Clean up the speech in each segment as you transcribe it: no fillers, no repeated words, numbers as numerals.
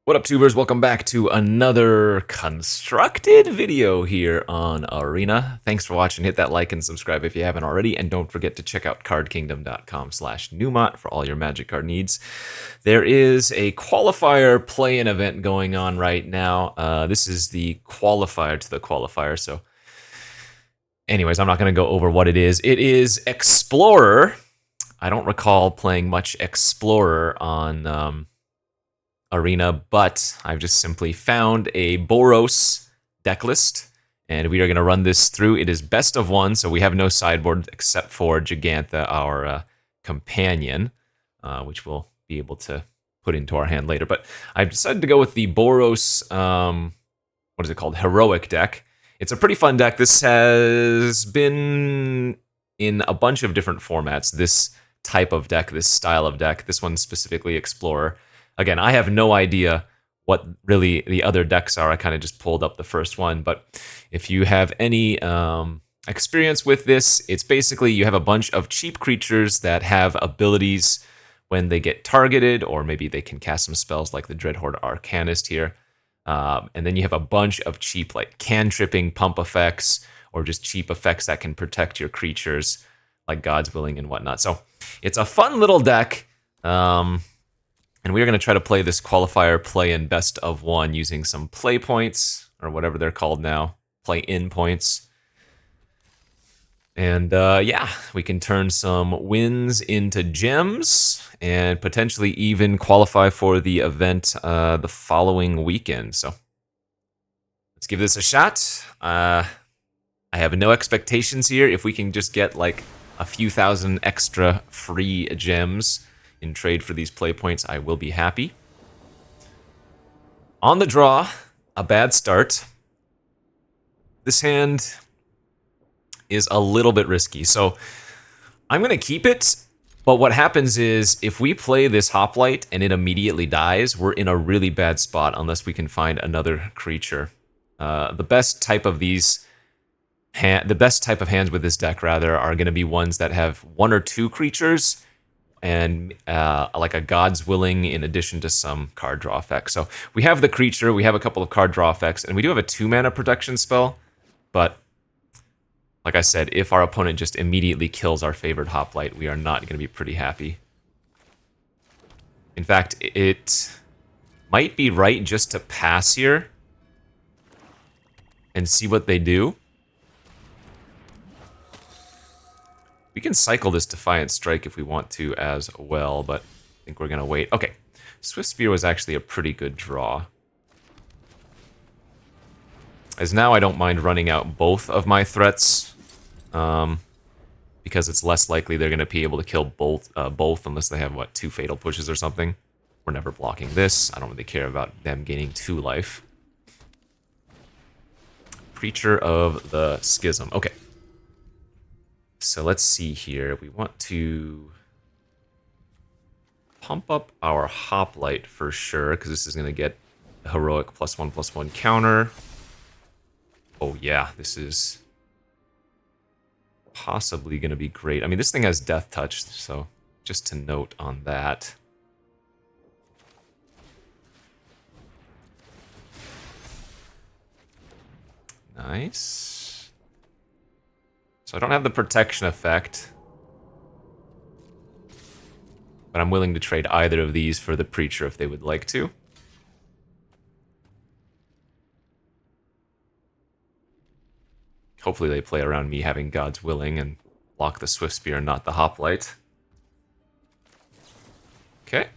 What up, tubers? Welcome back to another constructed video here on Arena. Thanks for watching. Hit that like and subscribe if you haven't already, and don't forget to check out cardkingdom.com/numot for all your magic card needs. There is a qualifier play-in event going on right now. This is the qualifier to the qualifier, so anyways, I'm not going to go over what it is. It is Explorer. I don't recall playing much Explorer on Arena, but I've just simply found a BOREos deck list, and we are going to run this through. It is best of one, so we have no sideboard except for Gigantha, our companion, which we'll be able to put into our hand later. But I've decided to go with the BOREos, what is it called? Heroic deck. It's a pretty fun deck. This has been in a bunch of different formats, this type of deck, this style of deck. This one specifically Explorer. Again, I have no idea what really the other decks are. I kind of just pulled up the first one. But if you have any experience with this, it's basically you have a bunch of cheap creatures that have abilities when they get targeted, or maybe they can cast some spells like the Dreadhorde Arcanist here. And then you have a bunch of cheap like cantripping pump effects, or just cheap effects that can protect your creatures like God's Willing and whatnot. So it's a fun little deck. And we are going to try to play this qualifier play-in best of one using some play points, or whatever they're called now, play-in points. And yeah, we can turn some wins into gems, and potentially even qualify for the event the following weekend. So let's give this a shot. I have no expectations here. If we can just get like a few thousand extra free gems in trade for these play points, I will be happy. On the draw, a bad start. This hand is a little bit risky, so I'm going to keep it, but what happens is if we play this Hoplite and it immediately dies, we're in a really bad spot unless we can find another creature. The best type of hands with this deck, rather, are going to be ones that have one or two creatures and like a God's Willing in addition to some card draw effects. So we have the creature, we have a couple of card draw effects, and we do have a 2-mana protection spell, but like I said, if our opponent just immediately kills our favorite Hoplite, we are not going to be pretty happy. In fact, it might be right just to pass here and see what they do. We can cycle this Defiant Strike if we want to as well, but I think we're going to wait. Okay, Swift Spear was actually a pretty good draw. As now I don't mind running out both of my threats, because it's less likely they're going to be able to kill both unless they have, what, 2 Fatal Pushes or something. We're never blocking this. I don't really care about them gaining 2 life. Preacher of the Schism. Okay. So let's see here. We want to pump up our Hoplite for sure, because this is going to get a heroic +1/+1 counter. Oh yeah, this is possibly going to be great. I mean, this thing has Death Touch, so just to note on that. Nice. So I don't have the protection effect, but I'm willing to trade either of these for the Preacher if they would like to. Hopefully they play around me having God's Willing and block the Swift Spear and not the Hoplite. Okay.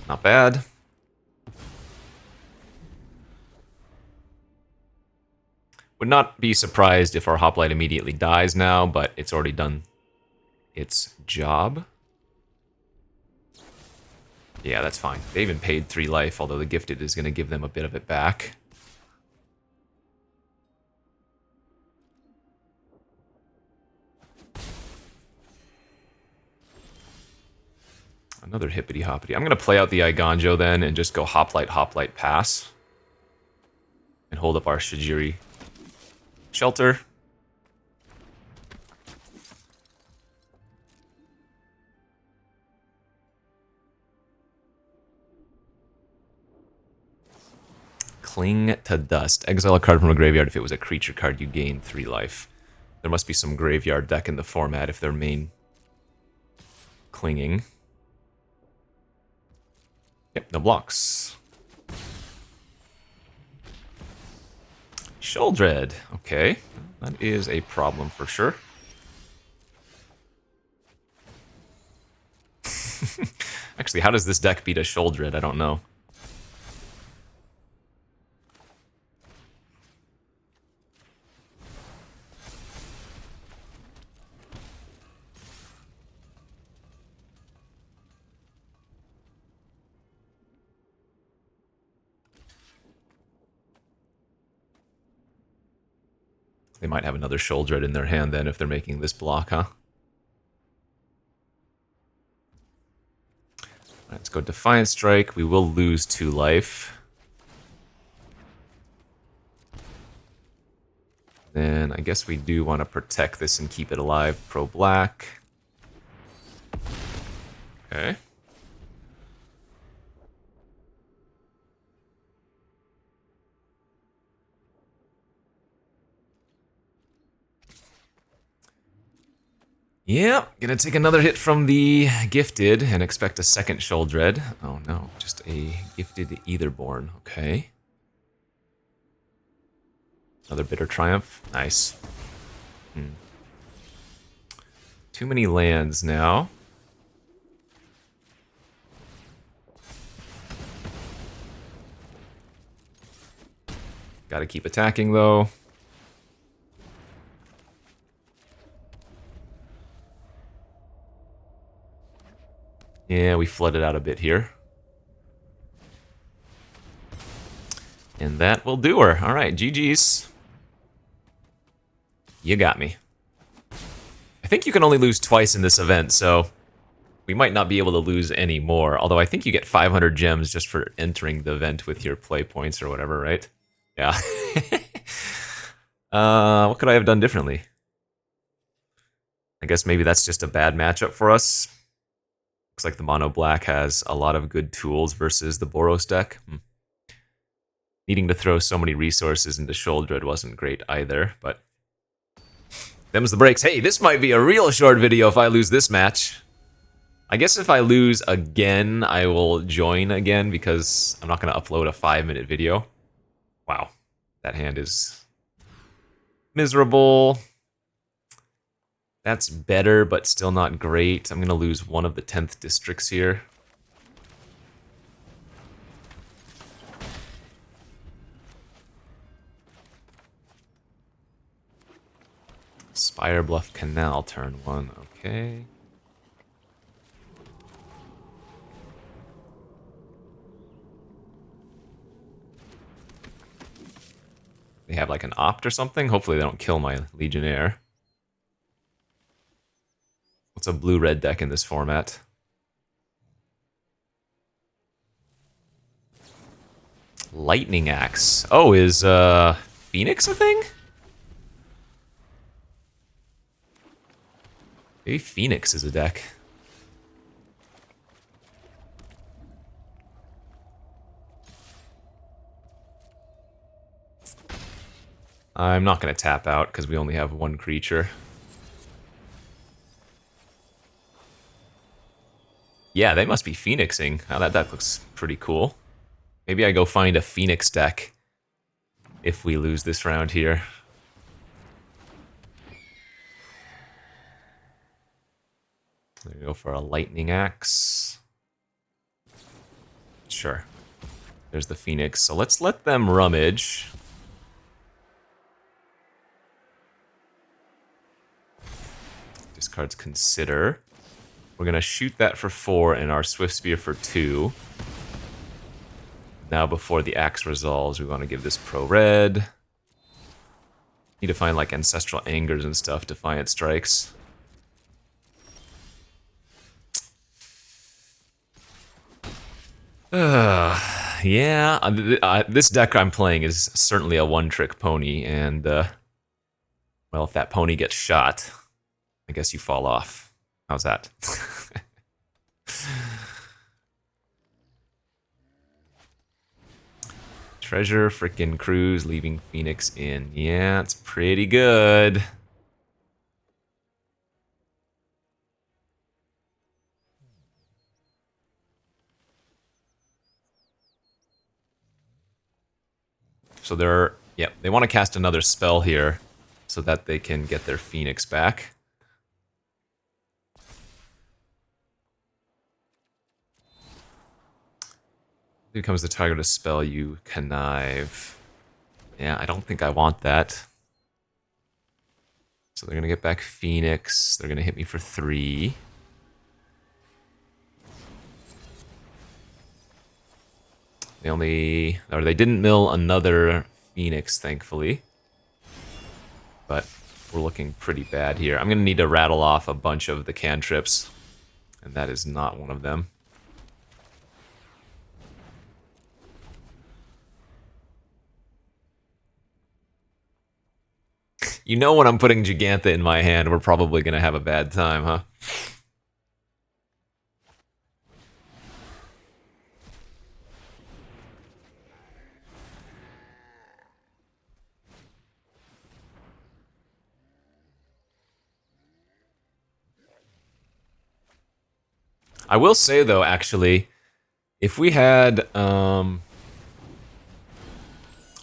Not bad. Would not be surprised if our Hoplite immediately dies now, but it's already done its job. Yeah, that's fine. They even paid 3 life, although the Gifted is going to give them a bit of it back. Another hippity hoppity. I'm going to play out the Iganjo then and just go Hoplite, Hoplite, pass. And hold up our Shijiri Shelter. Cling to Dust. Exile a card from a graveyard. If it was a creature card, you gain 3 life. There must be some graveyard deck in the format if they're main clinging. Yep, no blocks. Sheoldred. Okay, that is a problem for sure. Actually, how does this deck beat a Sheoldred? I don't know. They might have another Sheoldred in their hand then if they're making this block, huh? Let's go Defiant Strike. We will lose 2 life. Then I guess we do want to protect this and keep it alive. Pro black. Okay. Yep, gonna take another hit from the Gifted and expect a second Sheoldred. Oh no, just a Gifted Aetherborn. Okay. Another Bitter Triumph. Nice. Too many lands now. Gotta keep attacking though. Yeah, we flooded out a bit here. And that will do her. All right, GG's. You got me. I think you can only lose twice in this event, so we might not be able to lose any more. Although I think you get 500 gems just for entering the event with your play points or whatever, right? Yeah. What could I have done differently? I guess maybe that's just a bad matchup for us. Looks like the mono black has a lot of good tools versus the BOREos deck. Needing to throw so many resources into Sheoldred wasn't great either, but them's the breaks. Hey, this might be a real short video if I lose this match. I guess if I lose again, I will join again because I'm not going to upload a 5-minute video. Wow, that hand is miserable. That's better, but still not great. I'm going to lose one of the 10th districts here. Spire Bluff Canal, turn 1. Okay. They have like an opt or something? Hopefully they don't kill my Legionnaire. What's a blue-red deck in this format? Lightning Axe. Oh, is Phoenix a thing? Maybe Phoenix is a deck. I'm not going to tap out because we only have one creature. Yeah, they must be Phoenixing. Oh, that deck looks pretty cool. Maybe I go find a Phoenix deck if we lose this round here. There we go for a Lightning Axe. Sure. There's the Phoenix. So let's let them rummage. Discards Consider. We're going to shoot that for 4 and our Swift Spear for 2. Now before the axe resolves, we want to give this pro red. Need to find like Ancestral Angers and stuff, Defiant Strikes. Yeah, this deck I'm playing is certainly a one-trick pony, and, well, if that pony gets shot, I guess you fall off. How's that? Treasure, frickin' cruise, leaving Phoenix in. Yeah, it's pretty good. So they're, yeah, they want to cast another spell here so that they can get their Phoenix back. Becomes the target of spell, you connive. Yeah, I don't think I want that. So they're gonna get back Phoenix. They're gonna hit me for 3. They didn't mill another Phoenix, thankfully. But we're looking pretty bad here. I'm gonna need to rattle off a bunch of the cantrips, and that is not one of them. You know when I'm putting Gigantha in my hand, we're probably gonna have a bad time, huh? I will say, though, actually, if we had one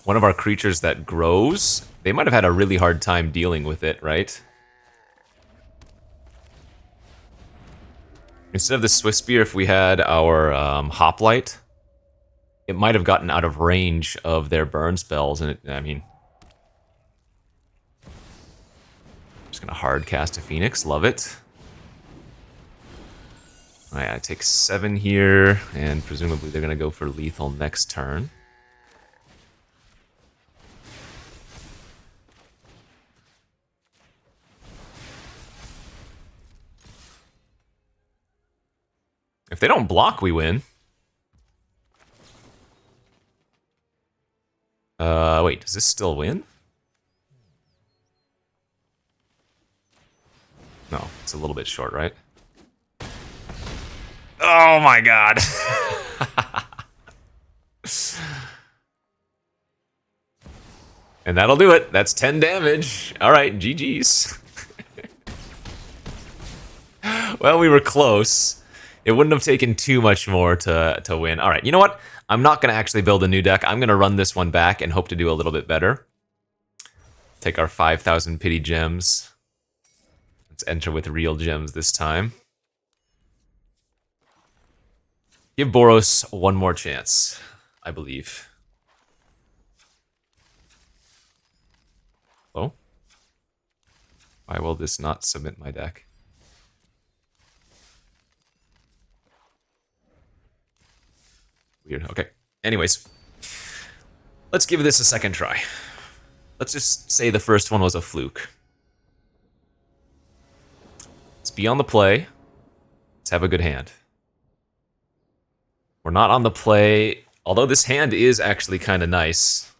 of our creatures that grows, they might have had a really hard time dealing with it, right? Instead of the Swift Spear, if we had our Hoplite, it might have gotten out of range of their burn spells, and I mean... Just gonna hard cast a Phoenix, love it. Alright, I take 7 here, and presumably they're gonna go for lethal next turn. If they don't block, we win. Wait, does this still win? No, it's a little bit short, right? Oh my god! And that'll do it. That's 10 damage. Alright, GG's. Well, we were close. It wouldn't have taken too much more to win. Alright, you know what? I'm not going to actually build a new deck. I'm going to run this one back and hope to do a little bit better. Take our 5,000 pity gems. Let's enter with real gems this time. Give BOREos one more chance, I believe. Oh? Why will this not submit my deck? Weird. Okay. Anyways. Let's give this a second try. Let's just say the first one was a fluke. Let's be on the play. Let's have a good hand. We're not on the play, although this hand is actually kind of nice.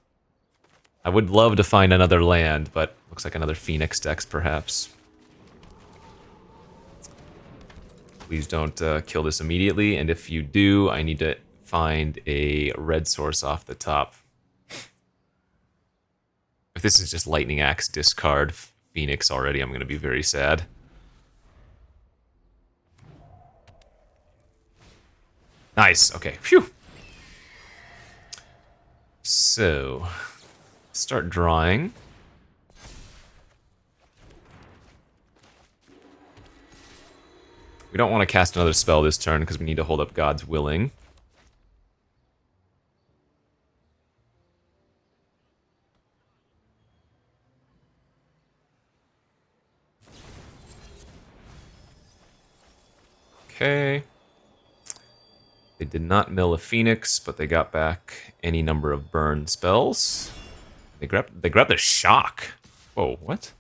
I would love to find another land, but looks like another Phoenix Dex, perhaps. Please don't kill this immediately, and if you do, I need to find a red source off the top. If this is just Lightning Axe discard Phoenix already, I'm going to be very sad. Nice, okay, phew. So, start drawing. We don't want to cast another spell this turn because we need to hold up God's Willing. Okay. They did not mill a Phoenix, but they got back any number of burn spells. They grabbed the Shock. Whoa, what?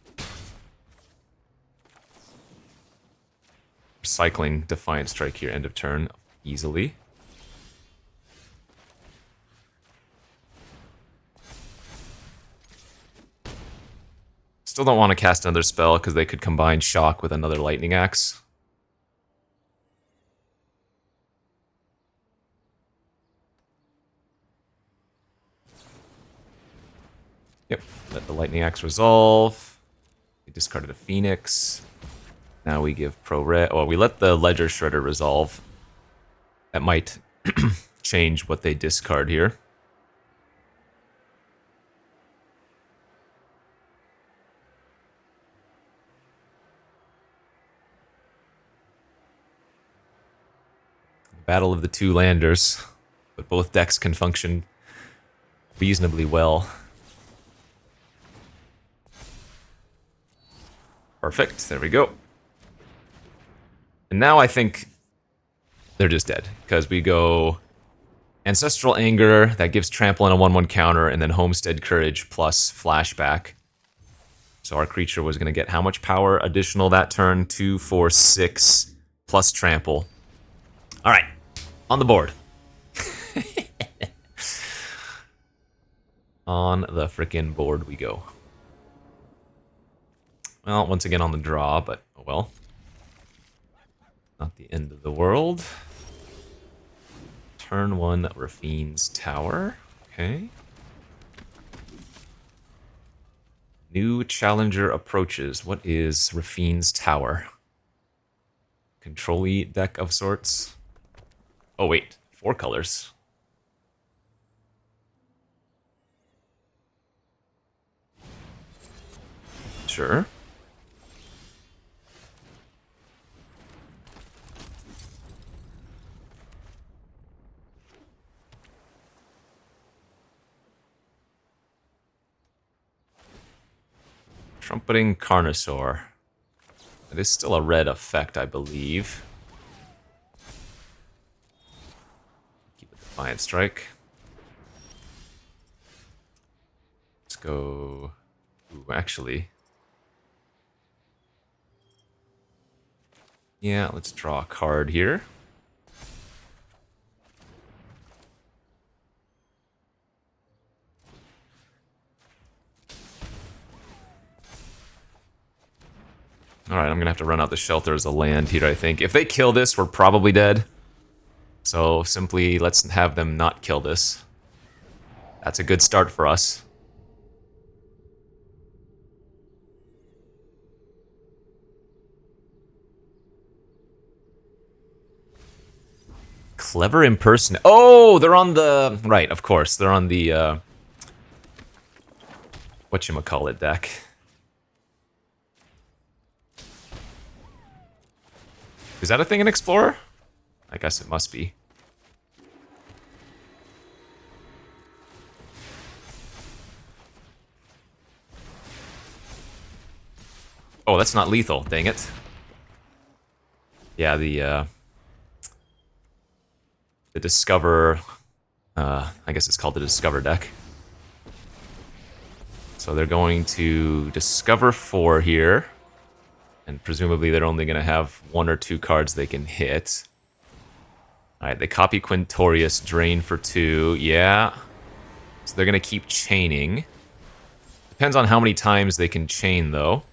Recycling Defiant Strike here, end of turn, easily. Still don't want to cast another spell because they could combine Shock with another Lightning Axe. Yep, let the Lightning Axe resolve. We discarded a Phoenix. Now we give Pro-Red. Oh, we let the Ledger Shredder resolve. That might change what they discard here. Battle of the two landers, but both decks can function reasonably well. Perfect, there we go. And now I think they're just dead, because we go Ancestral Anger, that gives Trample and a 1/1 counter, and then Homestead Courage plus Flashback. So our creature was going to get how much power additional that turn? 2, 4, 6, plus Trample. Alright, on the board. On the frickin' board we go. Well, once again on the draw, but oh well. Not the end of the world. Turn 1, Rafine's Tower. Okay. New challenger approaches. What is Rafine's Tower? Control-y deck of sorts. Oh wait, 4 colors. Sure. Trumpeting Carnosaur. It is still a red effect, I believe. Keep a Defiant Strike. Let's go... Ooh, actually... Yeah, let's draw a card here. Alright, I'm gonna have to run out the Shelter as a land here, I think. If they kill this, we're probably dead. So simply, let's have them not kill this. That's a good start for us. Clever Impersonate. Oh, they're on the... Right, of course. They're on the, whatchamacallit deck. Is that a thing in Explorer? I guess it must be. Oh, that's not lethal, dang it. Yeah, the Discover... I guess it's called the Discover deck. So they're going to Discover 4 here. And presumably they're only going to have 1 or 2 cards they can hit. Alright, they copy Quintorius, drain for 2. Yeah. So they're going to keep chaining. Depends on how many times they can chain, though.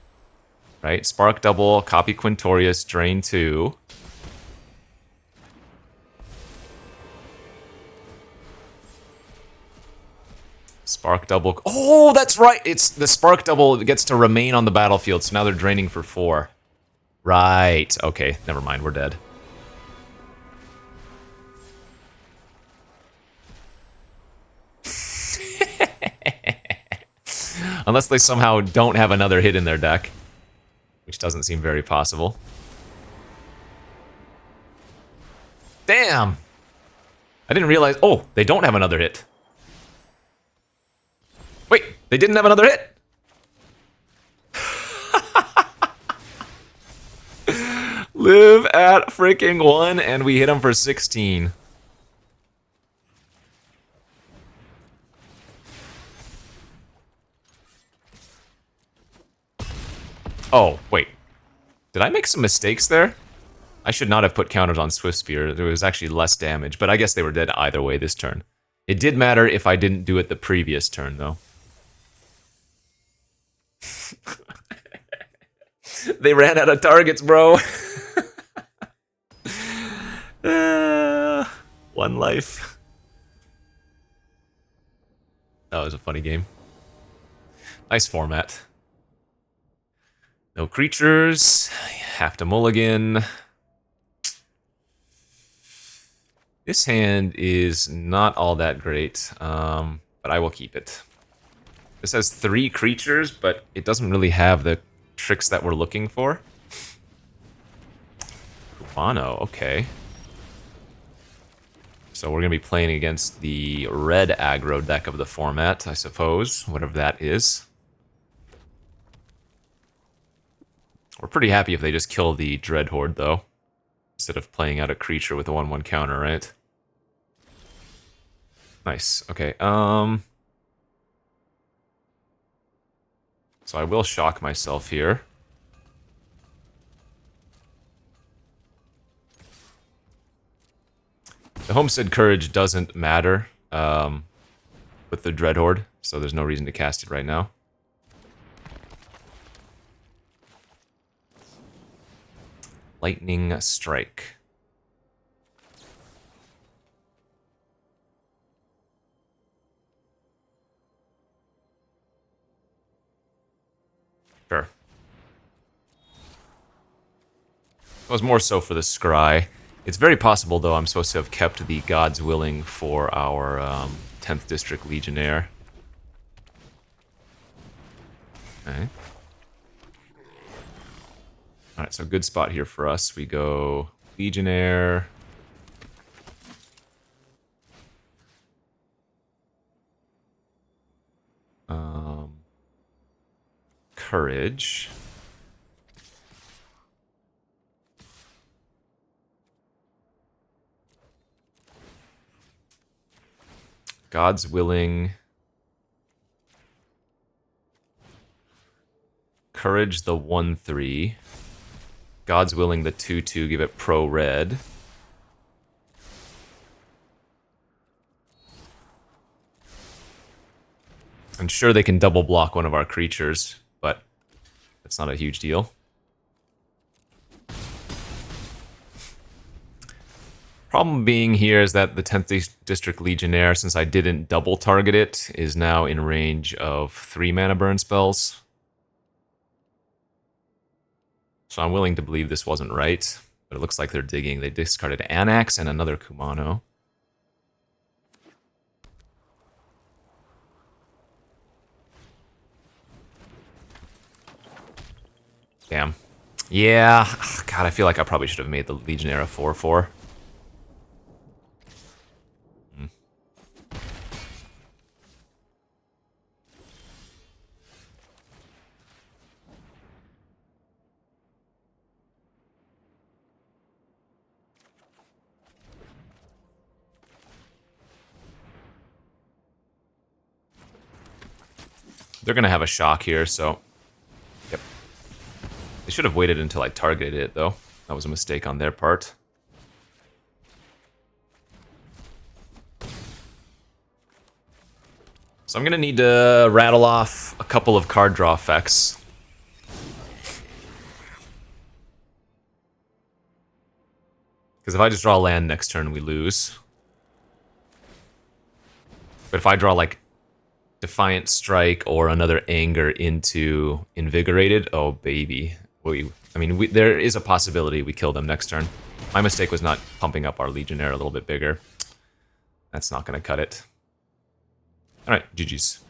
Right? Spark double, copy Quintorius, drain 2. Spark double. Oh, that's right! It's the Spark double gets to remain on the battlefield, so now they're draining for 4. Right. Okay, never mind, we're dead. Unless they somehow don't have another hit in their deck, which doesn't seem very possible. Damn! I didn't realize... Oh, they don't have another hit. Wait, they didn't have another hit? Live at freaking 1, and we hit him for 16. Oh, wait. Did I make some mistakes there? I should not have put counters on Swift Spear. There was actually less damage, but I guess they were dead either way this turn. It did matter if I didn't do it the previous turn, though. They ran out of targets, bro. 1 life. That was a funny game. Nice format. No creatures. Have to mulligan. This hand is not all that great, but I will keep it. This has 3 creatures, but it doesn't really have the tricks that we're looking for. Kumano, okay. So we're going to be playing against the red aggro deck of the format, I suppose, whatever that is. We're pretty happy if they just kill the Dread Horde, though, instead of playing out a creature with a 1/1 counter, right? Nice. Okay. So I will shock myself here. The Homestead Courage doesn't matter with the Dread Horde, so there's no reason to cast it right now. Lightning Strike. Sure. It was more so for the Scry. It's very possible, though, I'm supposed to have kept the God's Willing for our 10th District Legionnaire. Okay. Alright, so good spot here for us. We go Legionnaire. Courage. God's Willing. Courage the 1/3. God's Willing the 2/2, give it pro red. I'm sure they can double block one of our creatures, but that's not a huge deal. Problem being here is that the 10th District Legionnaire, since I didn't double target it, is now in range of 3 mana burn spells. So I'm willing to believe this wasn't right, but it looks like they're digging. They discarded Anax and another Kumano. Damn. Yeah, God, I feel like I probably should have made the Legionnaire a 4/4. They're going to have a shock here, so... Yep. They should have waited until I targeted it, though. That was a mistake on their part. So I'm going to need to rattle off a couple of card draw effects. Because if I just draw land next turn, we lose. But if I draw, like, Defiant Strike or another Anger into Invigorated, oh, baby. There is a possibility we kill them next turn. My mistake was not pumping up our Legionnaire a little bit bigger. That's not going to cut it. Alright, GG's.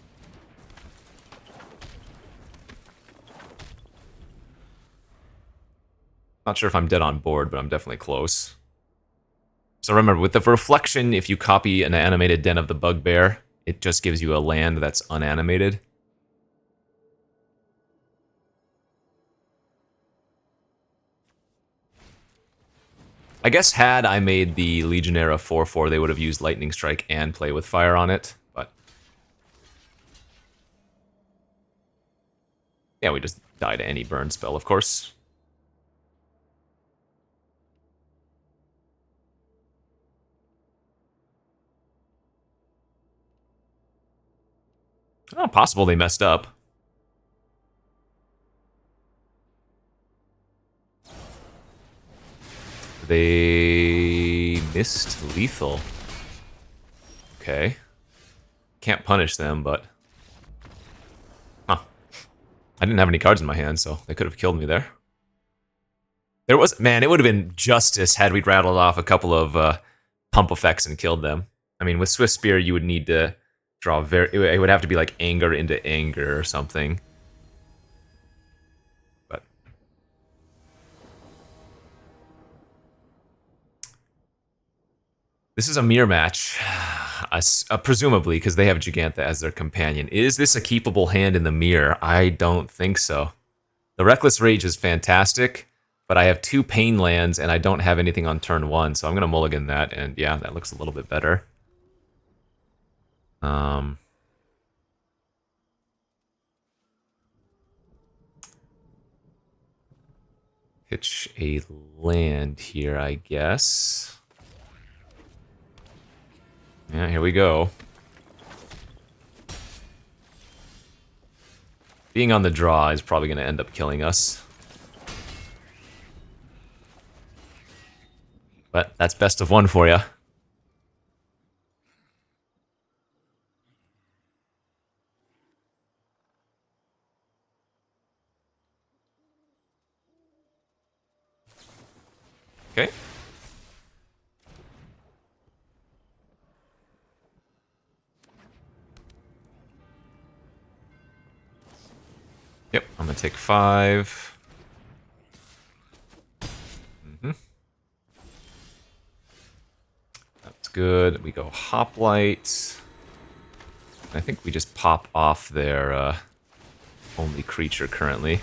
Not sure if I'm dead on board, but I'm definitely close. So remember, with the Reflection, if you copy an animated Den of the Bugbear, it just gives you a land that's unanimated. I guess had I made the Legionnaire a 4/4, they would have used Lightning Strike and Play with Fire on it, but... yeah, we just die to any burn spell, of course. Oh, possible they messed up. They missed lethal. Okay. Can't punish them, but... huh. I didn't have any cards in my hand, so they could have killed me there. There was, man, it would have been justice had we rattled off a couple of pump effects and killed them. I mean, with Swift Spear, you would need to draw it would have to be like anger into anger or something. But this is a mirror match, presumably, because they have Gigantha as their companion. Is this a keepable hand in the mirror? I don't think so. The Reckless Rage is fantastic, but I have 2 Pain lands, and I don't have anything on turn 1, so I'm going to mulligan that, and yeah, that looks a little bit better. Pitch a land here, I guess. Yeah, here we go. Being on the draw is probably going to end up killing us. But that's best of 1 for you. Okay. Yep, I'm gonna take 5. That's good. We go Hoplite. I think we just pop off their only creature currently.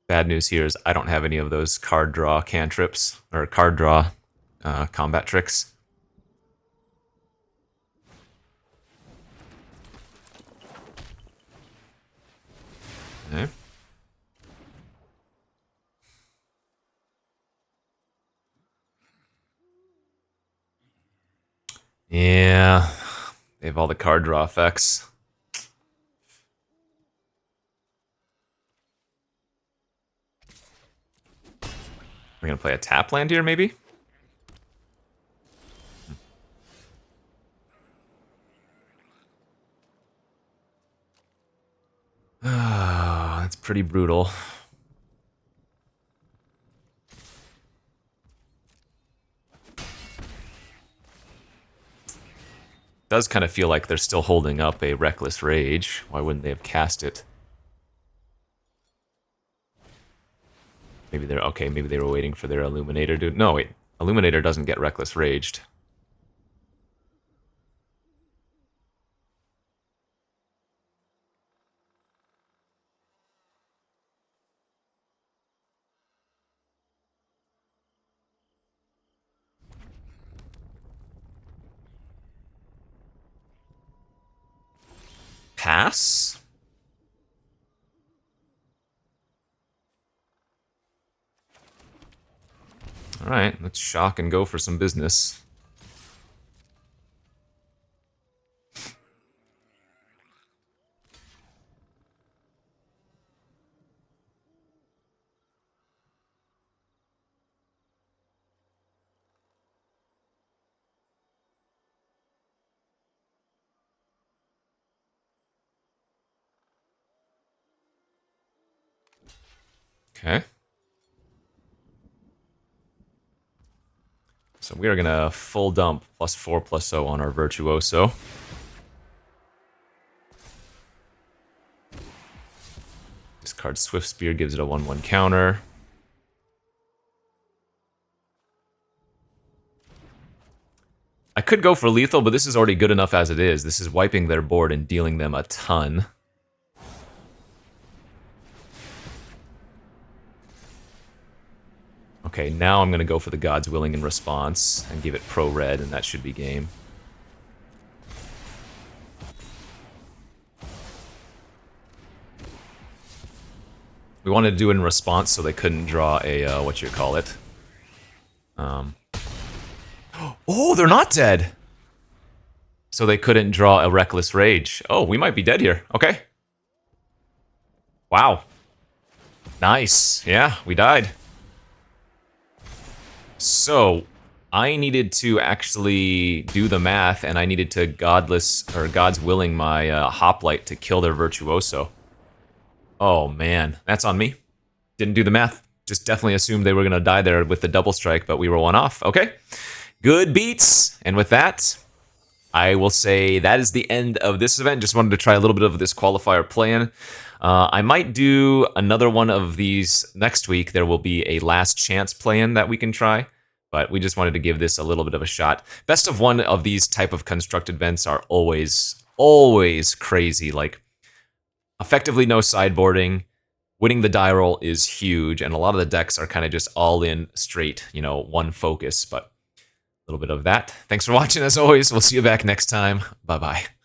Bad news here is I don't have any of those card draw cantrips, or card draw combat tricks. Okay. Yeah, they have all the card draw effects. We're gonna play a tap land here, maybe? That's pretty brutal. Does kind of feel like they're still holding up a Reckless Rage. Why wouldn't they have cast it? Maybe they're okay. Maybe they were waiting for their Illuminator, dude. No, wait. Illuminator doesn't get Reckless Raged. Pass? Alright, let's shock and go for some business. Okay. So we are gonna full dump +4/+0 on our Virtuoso. Discard Swift Spear, gives it a 1/1 counter. I could go for lethal, but this is already good enough as it is. This is wiping their board and dealing them a ton. Okay, now I'm going to go for the God's Willing in response and give it pro-red, and that should be game. We wanted to do it in response so they couldn't draw a, what-you-call-it. Oh, they're not dead! So they couldn't draw a Reckless Rage. Oh, we might be dead here. Okay. Wow. Nice. Yeah, we died. So, I needed to actually do the math, and I needed to God's willing my hoplite to kill their virtuoso. Oh man, that's on me. Didn't do the math. Just definitely assumed they were gonna die there with the double strike, but we were one off. Okay, good beats. And with that, I will say that is the end of this event. Just wanted to try a little bit of this qualifier plan. I might do another one of these next week. There will be a last chance plan that we can try, but we just wanted to give this a little bit of a shot. Best of one of these type of constructed events are always crazy. Like, effectively no sideboarding. Winning the die roll is huge, and a lot of the decks are kind of just all in straight, one focus, but a little bit of that. Thanks for watching, as always. We'll see you back next time. Bye-bye.